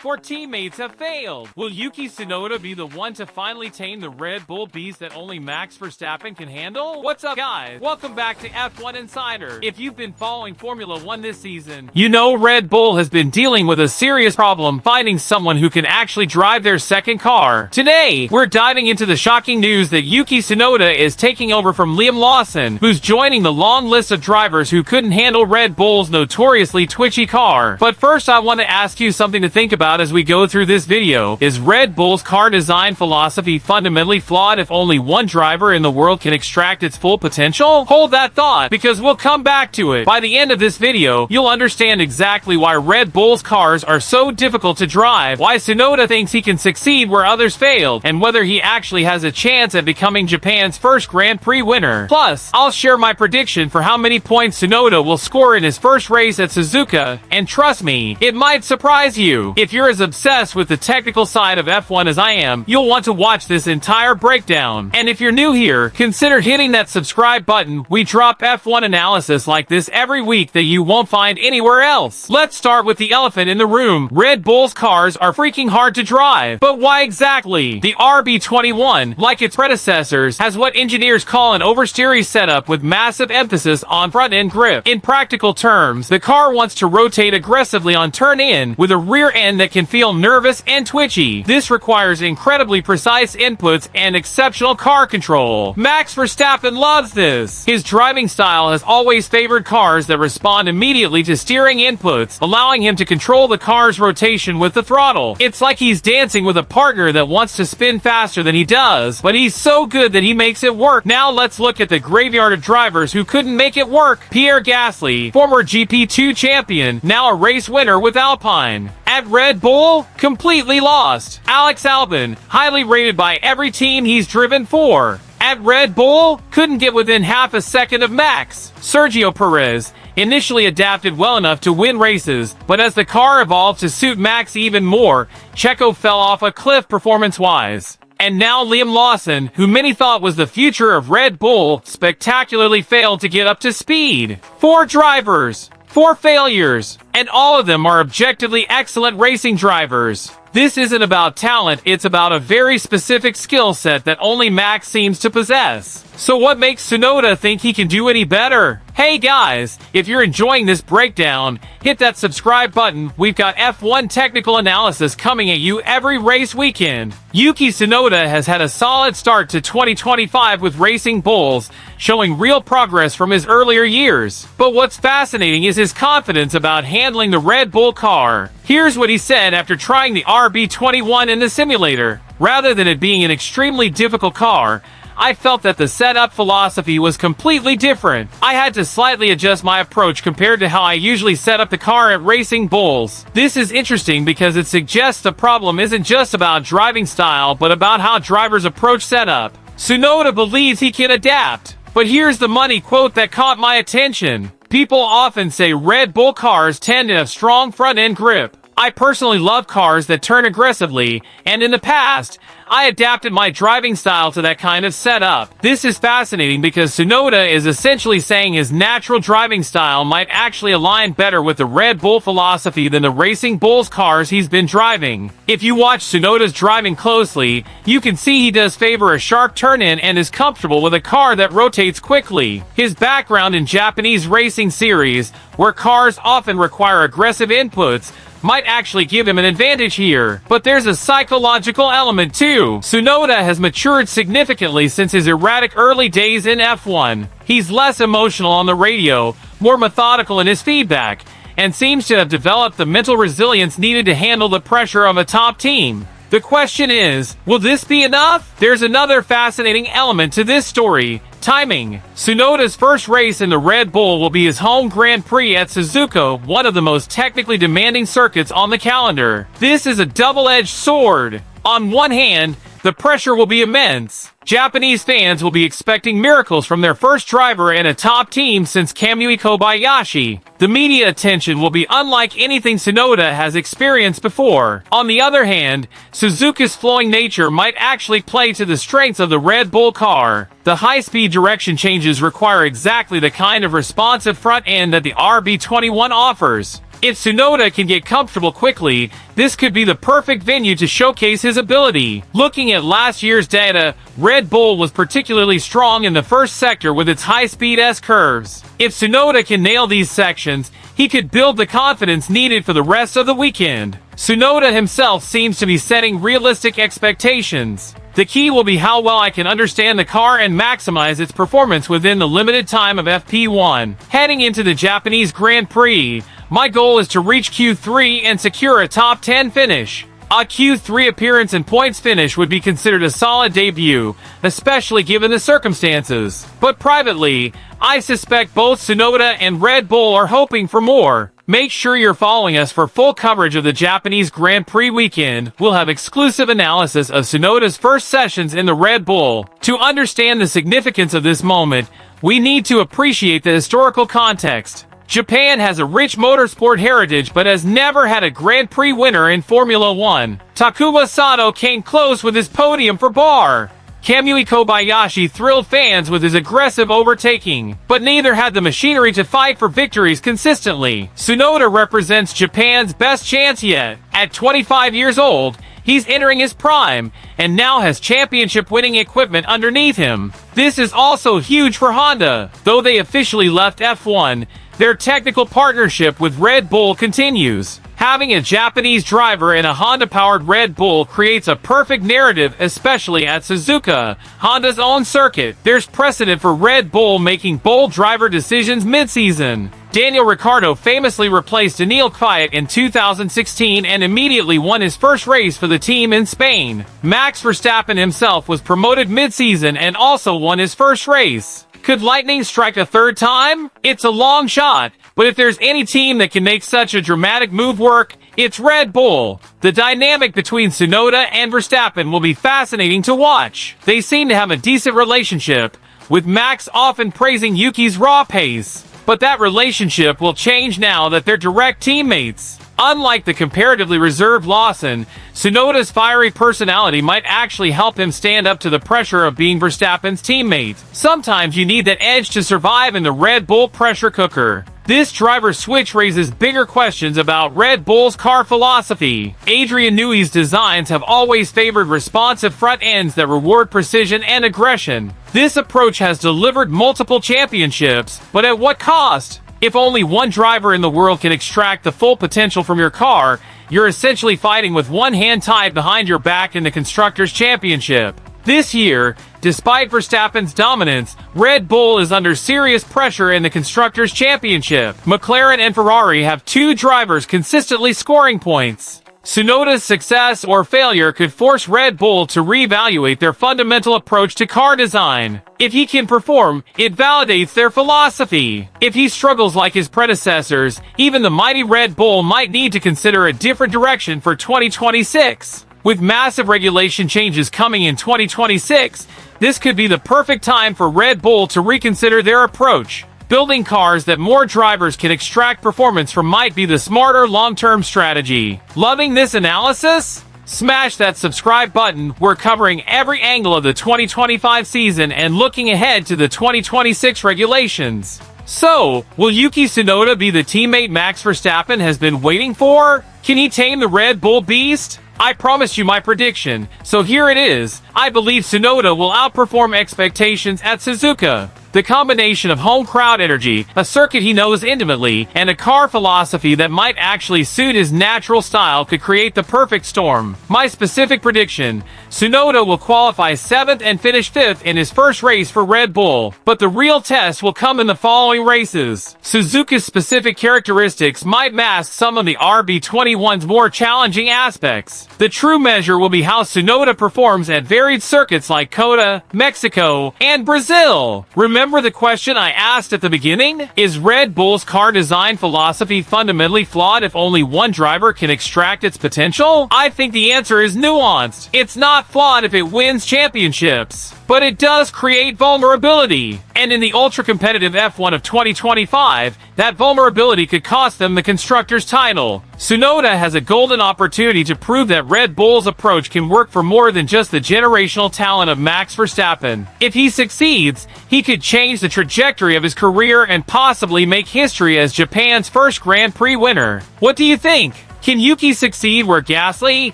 4 teammates have failed. Will Yuki Tsunoda be the one to finally tame the Red Bull beast that only Max Verstappen can handle? What's up, guys? Welcome back to F1 Insider. If you've been following Formula 1 this season, you know Red Bull has been dealing with a serious problem finding someone who can actually drive their second car. Today, we're diving into the shocking news that Yuki Tsunoda is taking over from Liam Lawson, who's joining the long list of drivers who couldn't handle Red Bull's notoriously twitchy car. But first, I want to ask you something to think about as we go through this video. Is Red Bull's car design philosophy fundamentally flawed if only one driver in the world can extract its full potential? Hold that thought, because we'll come back to it. By the end of this video, you'll understand exactly why Red Bull's cars are so difficult to drive, why Tsunoda thinks he can succeed where others failed, and whether he actually has a chance at becoming Japan's first Grand Prix winner. Plus, I'll share my prediction for how many points Tsunoda will score in his first race at Suzuka, and trust me, it might surprise you. If you're as obsessed with the technical side of F1 as I am, you'll want to watch this entire breakdown. And if you're new here, consider hitting that subscribe button. We drop F1 analysis like this every week that you won't find anywhere else. Let's start with the elephant in the room. Red Bull's cars are freaking hard to drive. But why exactly? The RB21, like its predecessors, has what engineers call an oversteery setup with massive emphasis on front-end grip. In practical terms, the car wants to rotate aggressively on turn-in with a rear end that can feel nervous and twitchy. This requires incredibly precise inputs and exceptional car control. Max Verstappen loves this. His driving style has always favored cars that respond immediately to steering inputs, allowing him to control the car's rotation with the throttle. It's like he's dancing with a partner that wants to spin faster than he does, but he's so good that he makes it work. Now let's look at the graveyard of drivers who couldn't make it work. Pierre Gasly, former GP2 champion, now a race winner with Alpine. At Red Bull, completely lost. Alex Albon, highly rated by every team he's driven for. At Red Bull, couldn't get within half a second of Max. Sergio Perez, initially adapted well enough to win races, but as the car evolved to suit Max even more, Checo fell off a cliff performance-wise. And now Liam Lawson, who many thought was the future of Red Bull, spectacularly failed to get up to speed. 4 drivers, 4 failures, and all of them are objectively excellent racing drivers. This isn't about talent, it's about a very specific skill set that only Max seems to possess. So what makes Tsunoda think he can do any better? Hey guys, if you're enjoying this breakdown, hit that subscribe button. We've got F1 technical analysis coming at you every race weekend. Yuki Tsunoda has had a solid start to 2025 with Racing Bulls, showing real progress from his earlier years. But what's fascinating is his confidence about handling the Red Bull car. Here's what he said after trying the RB21 in the simulator. Rather than it being an extremely difficult car, I felt that the setup philosophy was completely different. I had to slightly adjust my approach compared to how I usually set up the car at Racing Bulls. This is interesting because it suggests the problem isn't just about driving style, but about how drivers approach setup. Tsunoda believes he can adapt. But here's the money quote that caught my attention. People often say Red Bull cars tend to have strong front-end grip. I personally love cars that turn aggressively, and in the past, I adapted my driving style to that kind of setup. This is fascinating because Tsunoda is essentially saying his natural driving style might actually align better with the Red Bull philosophy than the Racing Bulls cars he's been driving. If you watch Tsunoda's driving closely, you can see he does favor a sharp turn-in and is comfortable with a car that rotates quickly. His background in Japanese racing series, where cars often require aggressive inputs, might actually give him an advantage here. But there's a psychological element too. Tsunoda has matured significantly since his erratic early days in F1. He's less emotional on the radio, more methodical in his feedback, and seems to have developed the mental resilience needed to handle the pressure of a top team. The question is, will this be enough? There's another fascinating element to this story. Timing. Tsunoda's first race in the Red Bull will be his home Grand Prix at Suzuka, one of the most technically demanding circuits on the calendar. This is a double-edged sword. On one hand, the pressure will be immense. Japanese fans will be expecting miracles from their first driver in a top team since Kamui Kobayashi. The media attention will be unlike anything Tsunoda has experienced before. On the other hand, Suzuka's flowing nature might actually play to the strengths of the Red Bull car. The high-speed direction changes require exactly the kind of responsive front end that the RB21 offers. If Tsunoda can get comfortable quickly, this could be the perfect venue to showcase his ability. Looking at last year's data, Red Bull was particularly strong in the first sector with its high-speed S-curves. If Tsunoda can nail these sections, he could build the confidence needed for the rest of the weekend. Tsunoda himself seems to be setting realistic expectations. The key will be how well I can understand the car and maximize its performance within the limited time of FP1. Heading into the Japanese Grand Prix, my goal is to reach Q3 and secure a top 10 finish. A Q3 appearance and points finish would be considered a solid debut, especially given the circumstances. But privately, I suspect both Tsunoda and Red Bull are hoping for more. Make sure you're following us for full coverage of the Japanese Grand Prix weekend. We'll have exclusive analysis of Tsunoda's first sessions in the Red Bull. To understand the significance of this moment, we need to appreciate the historical context. Japan has a rich motorsport heritage but has never had a Grand Prix winner in Formula 1. Takuma Sato came close with his podium for Bar. Kamui Kobayashi thrilled fans with his aggressive overtaking, but neither had the machinery to fight for victories consistently. Tsunoda represents Japan's best chance yet. At 25 years old, he's entering his prime, and now has championship-winning equipment underneath him. This is also huge for Honda. Though they officially left F1, their technical partnership with Red Bull continues. Having a Japanese driver in a Honda-powered Red Bull creates a perfect narrative, especially at Suzuka, Honda's own circuit. There's precedent for Red Bull making bold driver decisions mid-season. Daniel Ricciardo famously replaced Daniil Kvyat in 2016 and immediately won his first race for the team in Spain. Max Verstappen himself was promoted mid-season and also won his first race. Could lightning strike a third time? It's a long shot, but if there's any team that can make such a dramatic move work, it's Red Bull. The dynamic between Tsunoda and Verstappen will be fascinating to watch. They seem to have a decent relationship, with Max often praising Yuki's raw pace. But that relationship will change now that they're direct teammates. Unlike the comparatively reserved Lawson, Tsunoda's fiery personality might actually help him stand up to the pressure of being Verstappen's teammate. Sometimes you need that edge to survive in the Red Bull pressure cooker. This driver switch raises bigger questions about Red Bull's car philosophy. Adrian Newey's designs have always favored responsive front ends that reward precision and aggression. This approach has delivered multiple championships, but at what cost? If only one driver in the world can extract the full potential from your car, you're essentially fighting with one hand tied behind your back in the Constructors' Championship. This year, despite Verstappen's dominance, Red Bull is under serious pressure in the Constructors' Championship. McLaren and Ferrari have two drivers consistently scoring points. Tsunoda's success or failure could force Red Bull to reevaluate their fundamental approach to car design. If he can perform, it validates their philosophy. If he struggles like his predecessors, even the mighty Red Bull might need to consider a different direction for 2026. With massive regulation changes coming in 2026, this could be the perfect time for Red Bull to reconsider their approach. Building cars that more drivers can extract performance from might be the smarter long-term strategy. Loving this analysis? Smash that subscribe button. We're covering every angle of the 2025 season and looking ahead to the 2026 regulations. So, will Yuki Tsunoda be the teammate Max Verstappen has been waiting for? Can he tame the Red Bull beast? I promised you my prediction, so here it is. I believe Tsunoda will outperform expectations at Suzuka. The combination of home crowd energy, a circuit he knows intimately, and a car philosophy that might actually suit his natural style could create the perfect storm. My specific prediction: Tsunoda will qualify 7th and finish 5th in his first race for Red Bull, but the real test will come in the following races. Suzuka's specific characteristics might mask some of the RB21's more challenging aspects. The true measure will be how Tsunoda performs at varied circuits like COTA, Mexico, and Brazil. Remember the question I asked at the beginning? Is Red Bull's car design philosophy fundamentally flawed if only one driver can extract its potential? I think the answer is nuanced. It's not flawed if it wins championships. but it does create vulnerability. And in the ultra-competitive F1 of 2025, that vulnerability could cost them the Constructors' title. Tsunoda has a golden opportunity to prove that Red Bull's approach can work for more than just the generational talent of Max Verstappen. If he succeeds, he could change the trajectory of his career and possibly make history as Japan's first Grand Prix winner. What do you think? Can Yuki succeed where Gasly,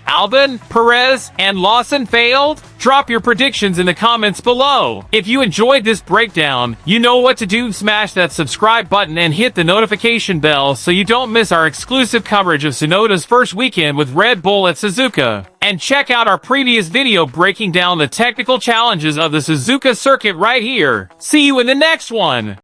Albon, Perez, and Lawson failed? Drop your predictions in the comments below. If you enjoyed this breakdown, you know what to do. Smash that subscribe button and hit the notification bell so you don't miss our exclusive coverage of Tsunoda's first weekend with Red Bull at Suzuka. And check out our previous video breaking down the technical challenges of the Suzuka circuit right here. See you in the next one!